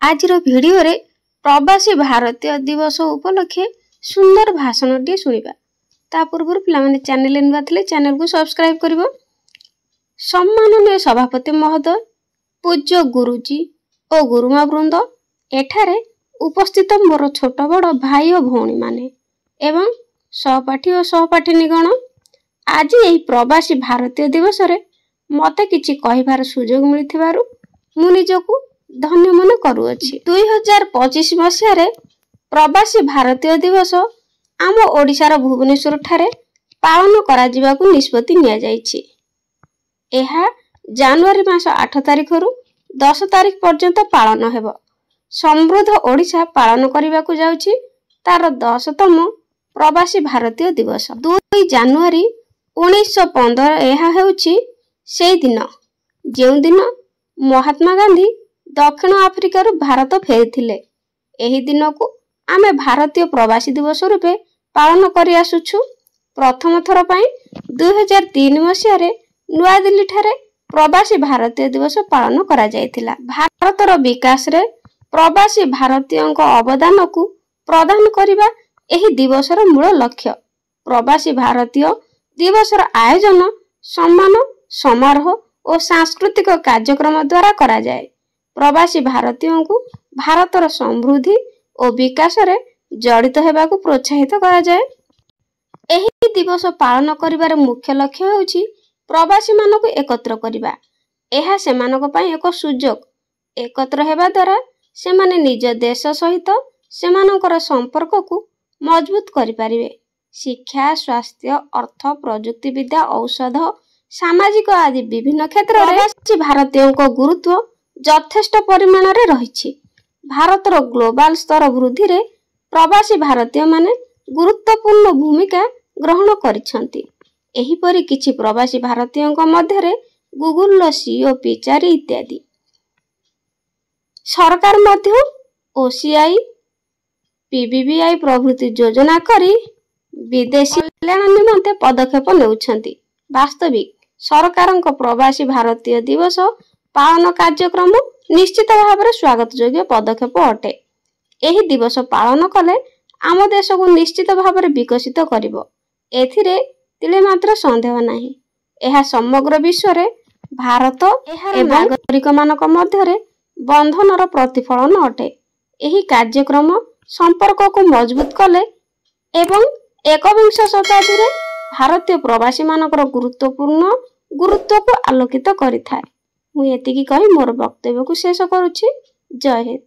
आजिर video रे प्रवासी भारतीय दिवस उपलक्षे सुंदर भाषणटी शुणा। ता पूर्व पे चैनल नुआ थे चैनल को सब्सक्राइब करिवो। सम्माननीय सभापति महोदय, पूज्य गुरुजी और गुरुमा वृंद, एठारे उपस्थित मोर छोट बड़ भाई और भौणी माने एवं सहपाठी और सहपाठिनीगण, आज यही प्रवासी भारतीय दिवस रे मते किछि कहिबार सुजोग मिलिथिबारु मु निजकु धन्य मन करूअछि। 2025 मसीह रे प्रवासी भारतीय दिवस आम ओडिशार भुवनेश्वर ठारे पालन करा जिबाकु निष्पत्ति निया जाइछि। एहा जनवरी मास 8 तारिख रु 10 तारिख पर्यंत पालन हेबो। समृद्ध ओडिशा पालन करिबाकु जाउछि तार 10तम प्रवासी भारतीय दिवस। 2 जनवरी 1915 एहा हेउछि सेई दिन जेउ दिन महात्मा गांधी दक्षिण आफ्रिका भारत फेरिथिले। एही दिन को आमे भारतीय प्रवासी दिवस रूपे पालन करि आसुछु। प्रथम थर पई 2003 मसीह रे नुआ दिल्ली ठारे प्रवासी भारतीय दिवस पालन करा जायतिला। भारतर विकास रे प्रवासी भारतीयों को अवदान को प्रदान करिबा एही दिवसर मूल लक्ष्य। प्रवासी भारतीय दिवसर आयोजन सम्मान समारोह और सांस्कृतिक कार्यक्रम द्वारा करा जाए। प्रवासी भारतीयों को भारतर समृद्धि और विकास रे जड़ित हेबाकु प्रोत्साहित करा जाए। एही दिवस पालन करिबार मुख्य लक्ष्य होउछि प्रवासी मानक एकत्र करिबा। एहा सेमानक पई एक सुजोग। एकत्र हेबा द्वारा सेमाने निज देश सहित सेमानकर संपर्क को मजबूत करि पारिबे। शिक्षा, स्वास्थ्य, अर्थ, प्रजुक्ति विद्या, औषध, सामाजिक आदि विभिन्न क्षेत्र में प्रवासी भारतीयों को गुरुत्व यथेष्ट परिमाण रे रहिछि। भारतर ग्लोबल स्तर वृद्धि रे प्रवासी भारतीय माने गुरुत्वपूर्ण भूमिका ग्रहण करिसंती। एही परि किछि प्रवासी भारतीयों को मध्य रे गूगल सीईओ पिचारी इत्यादि। सरकार मध्य ओसीआई, पीबीबीआई प्रभृति योजना करी विदेशी कल्याण निमंते पदक्षेप नेउछंती। वास्तविक सरकारक प्रवासी भारतीय दिवस पालन कार्यक्रम निश्चित भाव में स्वागत योग्य पदक्षेप अटे। एही दिवस पालन कले आम देश को निश्चित भाव में विकसित करिवो। एथिरे तिले मात्र संदेह नाही। एहा समग्र विश्व रे भारत एवं नागरिक मानक मध्य रे बंधनर प्रतिफलन अटे। एही कार्यक्रम संपर्क को मजबूत कले एवं 21 शताब्दी रे भारतीय प्रवासी मानकर गुरुत्व को आलोकित करिथाय। मु एतिकी कहि मोर वक्तव्य को शेष करूछि। जय हिंद।